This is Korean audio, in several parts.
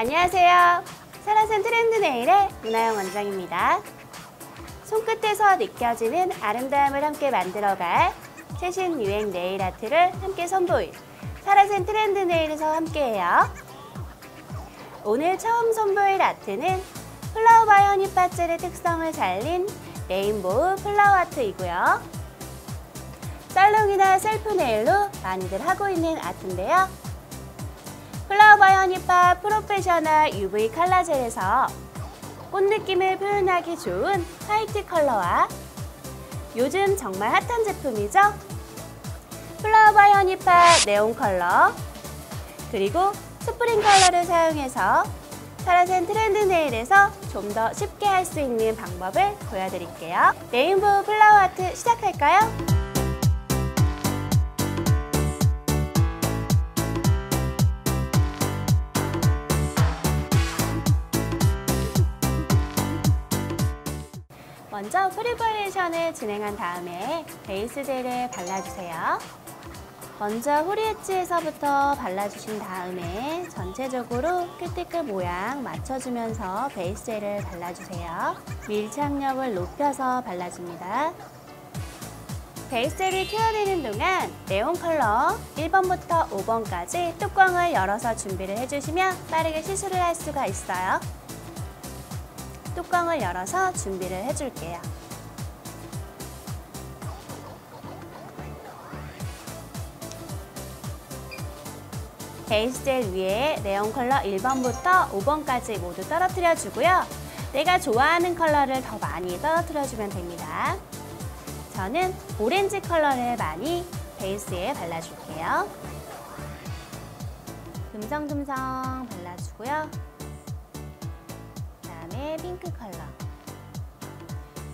안녕하세요. 사라센 트렌드 네일의 문하영 원장입니다. 손끝에서 느껴지는 아름다움을 함께 만들어갈 최신 유행 네일 아트를 함께 선보일 사라센 트렌드 네일에서 함께해요. 오늘 처음 선보일 아트는 플라워 바이 허니팟 젤의 특성을 살린 레인보우 플라워 아트이고요. 살롱이나 셀프 네일로 많이들 하고 있는 아트인데요. 플라워 바이 허니팟 프로페셔널 UV 컬러 젤에서 꽃 느낌을 표현하기 좋은 화이트 컬러와 요즘 정말 핫한 제품이죠. 플라워 바이 허니팟 네온 컬러 그리고 스프링 컬러를 사용해서 사라센 트렌드 네일에서 좀 더 쉽게 할 수 있는 방법을 보여드릴게요. 레인보우 플라워 아트 시작할까요? 먼저 프리퍼레이션을 진행한 다음에 베이스 젤을 발라주세요. 먼저 후리 엣지에서부터 발라주신 다음에 전체적으로 큐티클 모양 맞춰주면서 베이스 젤을 발라주세요. 밀착력을 높여서 발라줍니다. 베이스 젤이 큐어되는 동안 네온 컬러 1번부터 5번까지 뚜껑을 열어서 준비를 해주시면 빠르게 시술을 할 수가 있어요. 뚜껑을 열어서 준비를 해줄게요. 베이스 젤 위에 네온 컬러 1번부터 5번까지 모두 떨어뜨려 주고요. 내가 좋아하는 컬러를 더 많이 떨어뜨려 주면 됩니다. 저는 오렌지 컬러를 많이 베이스에 발라줄게요. 듬성듬성 발라주고요. 그다음에 핑크 컬러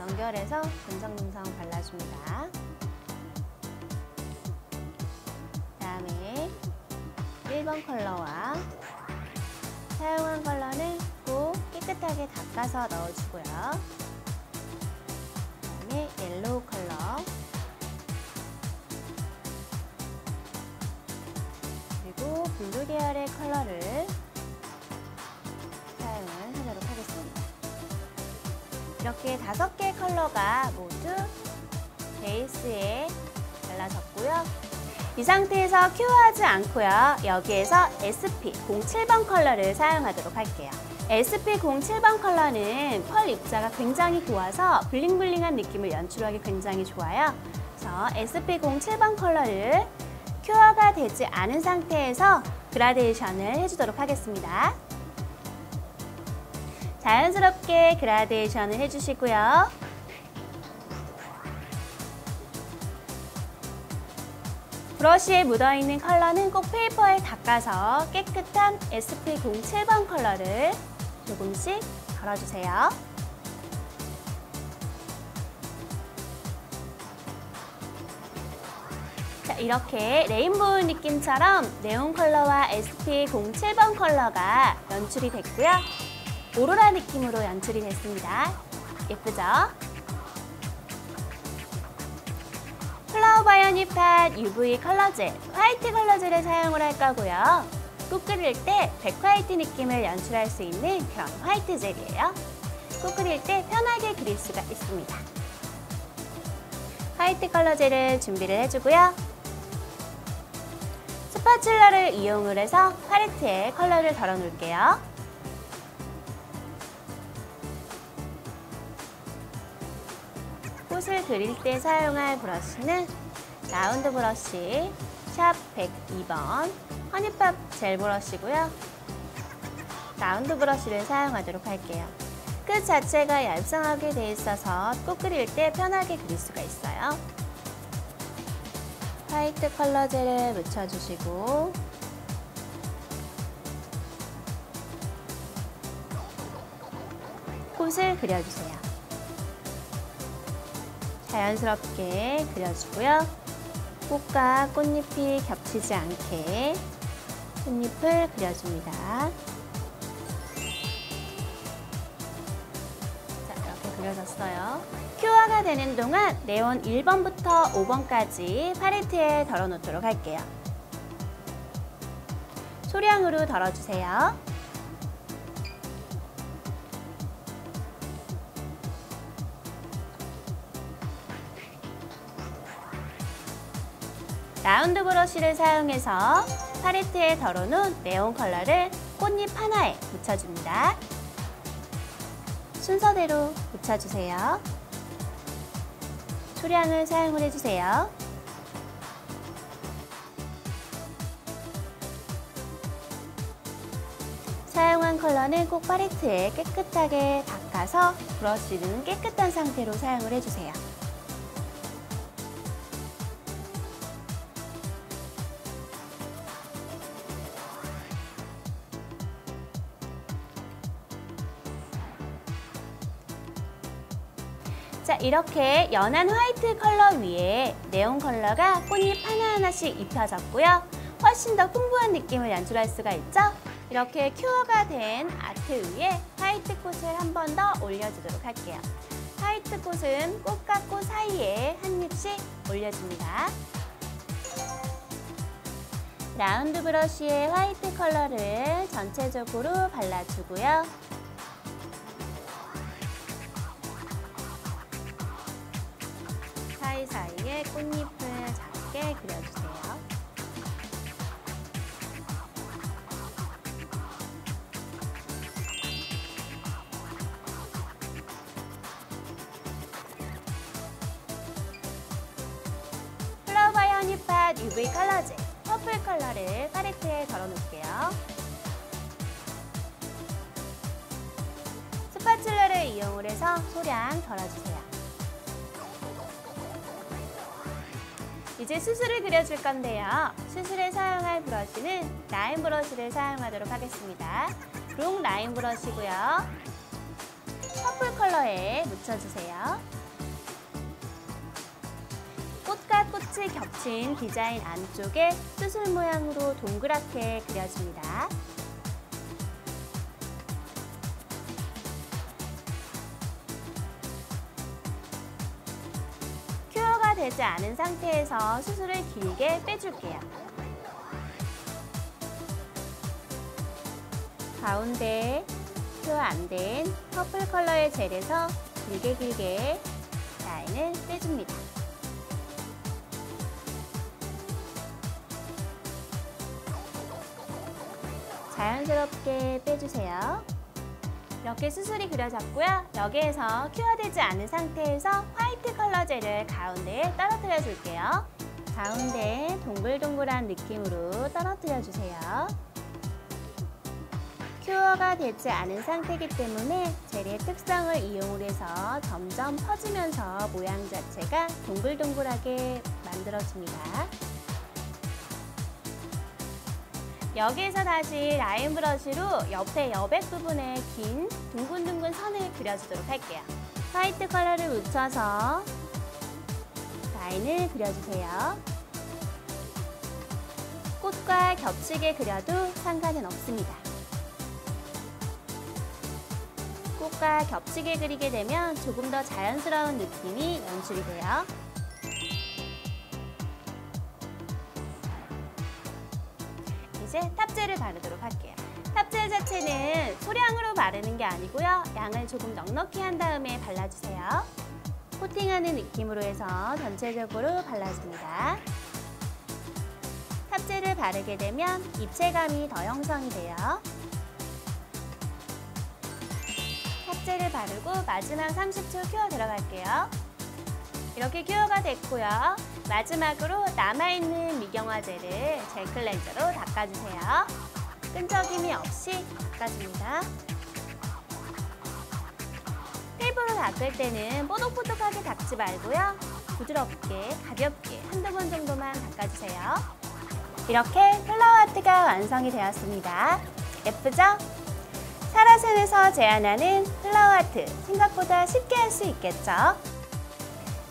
연결해서 듬성듬성 발라줍니다. 그다음에 1번 컬러와 사용한 컬러는 꼭 깨끗하게 닦아서 넣어주고요. 그다음에 옐로우 컬러 그리고 블루 계열의 컬러를 사용을 하도록 하겠습니다. 이렇게 5개의 컬러가 모두 베이스에 발라졌고요. 이 상태에서 큐어하지 않고요. 여기에서 SP07번 컬러를 사용하도록 할게요. SP07번 컬러는 펄 입자가 굉장히 고와서 블링블링한 느낌을 연출하기 굉장히 좋아요. 그래서 SP07번 컬러를 큐어가 되지 않은 상태에서 그라데이션을 해주도록 하겠습니다. 자연스럽게 그라데이션을 해주시고요. 브러쉬에 묻어있는 컬러는 꼭 페이퍼에 닦아서 깨끗한 SP07번 컬러를 조금씩 덜어주세요. 자, 이렇게 레인보우 느낌처럼 네온 컬러와 SP07번 컬러가 연출이 됐고요. 오로라 느낌으로 연출이 됐습니다. 예쁘죠? 플라워 바이 허니팟 UV 컬러 젤, 화이트 컬러 젤을 사용을 할 거고요. 국 끓일 때 백화이트 느낌을 연출할 수 있는 그런 화이트 젤이에요. 국 끓일 때 편하게 그릴 수가 있습니다. 화이트 컬러 젤을 준비를 해주고요. 스파츌러를 이용을 해서 팔레트에 컬러를 덜어 놓을게요. 꽃을 그릴 때 사용할 브러쉬는 라운드 브러쉬 샵 102번 허니팝 젤 브러쉬고요. 라운드 브러쉬를 사용하도록 할게요. 끝 자체가 얄쌍하게 돼 있어서 꽃 그릴 때 편하게 그릴 수가 있어요. 화이트 컬러 젤을 묻혀주시고 꽃을 그려주세요. 자연스럽게 그려주고요. 꽃과 꽃잎이 겹치지 않게 꽃잎을 그려줍니다. 자, 이렇게 그려졌어요. 큐어가 되는 동안 네온 1번부터 5번까지 팔레트에 덜어 놓도록 할게요. 소량으로 덜어주세요. 라운드 브러쉬를 사용해서 팔레트에 덜어놓은 네온 컬러를 꽃잎 하나에 묻혀줍니다. 순서대로 묻혀주세요. 소량을 사용을 해주세요. 사용한 컬러는 꼭 팔레트에 깨끗하게 닦아서 브러쉬는 깨끗한 상태로 사용을 해주세요. 자, 이렇게 연한 화이트 컬러 위에 네온 컬러가 꽃잎 하나하나씩 입혀졌고요. 훨씬 더 풍부한 느낌을 연출할 수가 있죠? 이렇게 큐어가 된 아트 위에 화이트 꽃을 한 번 더 올려주도록 할게요. 화이트 꽃은 꽃과 꽃 사이에 한 잎씩 올려줍니다. 라운드 브러쉬에 화이트 컬러를 전체적으로 발라주고요. 사이사이에 꽃잎을 작게 그려주세요. 플라워바이 허니팟 UV 컬러젤 퍼플 컬러를 팔레트에 덜어놓을게요. 스파츌러를 이용을 해서 소량 덜어주세요. 이제 수술을 그려줄 건데요. 수술에 사용할 브러쉬는 라인 브러쉬를 사용하도록 하겠습니다. 롱 라인 브러쉬고요. 퍼플 컬러에 묻혀주세요. 꽃과 꽃이 겹친 디자인 안쪽에 수술 모양으로 동그랗게 그려줍니다. 되지 않은 상태에서 수술을 길게 빼줄게요. 가운데 큐어 안 된 퍼플 컬러의 젤에서 길게 라인을 빼줍니다. 자연스럽게 빼주세요. 이렇게 수술이 그려졌고요. 여기에서 큐어되지 않은 상태에서 화이트 컬러 젤을 가운데에 떨어뜨려 줄게요. 가운데 동글동글한 느낌으로 떨어뜨려 주세요. 큐어가 되지 않은 상태이기 때문에 젤의 특성을 이용을 해서 점점 퍼지면서 모양 자체가 동글동글하게 만들어줍니다. 여기에서 다시 라인 브러쉬로 옆에 여백 부분에 긴 둥근둥근 선을 그려주도록 할게요. 화이트 컬러를 묻혀서 라인을 그려주세요. 꽃과 겹치게 그려도 상관은 없습니다. 꽃과 겹치게 그리게 되면 조금 더 자연스러운 느낌이 연출이 돼요. 이제 탑젤을 바르도록 할게요. 탑젤 자체는 소량으로 바르는 게 아니고요. 양을 조금 넉넉히 한 다음에 발라주세요. 코팅하는 느낌으로 해서 전체적으로 발라줍니다. 탑젤을 바르게 되면 입체감이 더 형성이 돼요. 탑젤을 바르고 마지막 30초 큐어 들어갈게요. 이렇게 큐어가 됐고요. 마지막으로 남아있는 미경화 젤을 젤 클렌저로 닦아주세요. 끈적임이 없이 닦아줍니다. 테이프로 닦을 때는 뽀독뽀독하게 닦지 말고요. 부드럽게, 가볍게 한두 번 정도만 닦아주세요. 이렇게 플라워 아트가 완성이 되었습니다. 예쁘죠? 사라센에서 제안하는 플라워 아트, 생각보다 쉽게 할 수 있겠죠?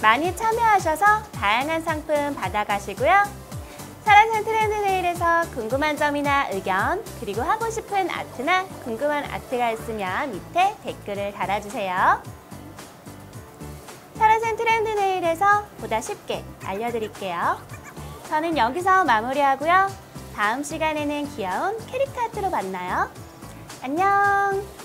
많이 참여하셔서 다양한 상품 받아가시고요. 사라센 트렌드 네일에서 궁금한 점이나 의견, 그리고 하고 싶은 아트나 궁금한 아트가 있으면 밑에 댓글을 달아주세요. 사라센 트렌드 네일에서 보다 쉽게 알려드릴게요. 저는 여기서 마무리하고요. 다음 시간에는 귀여운 캐릭터 아트로 만나요. 안녕!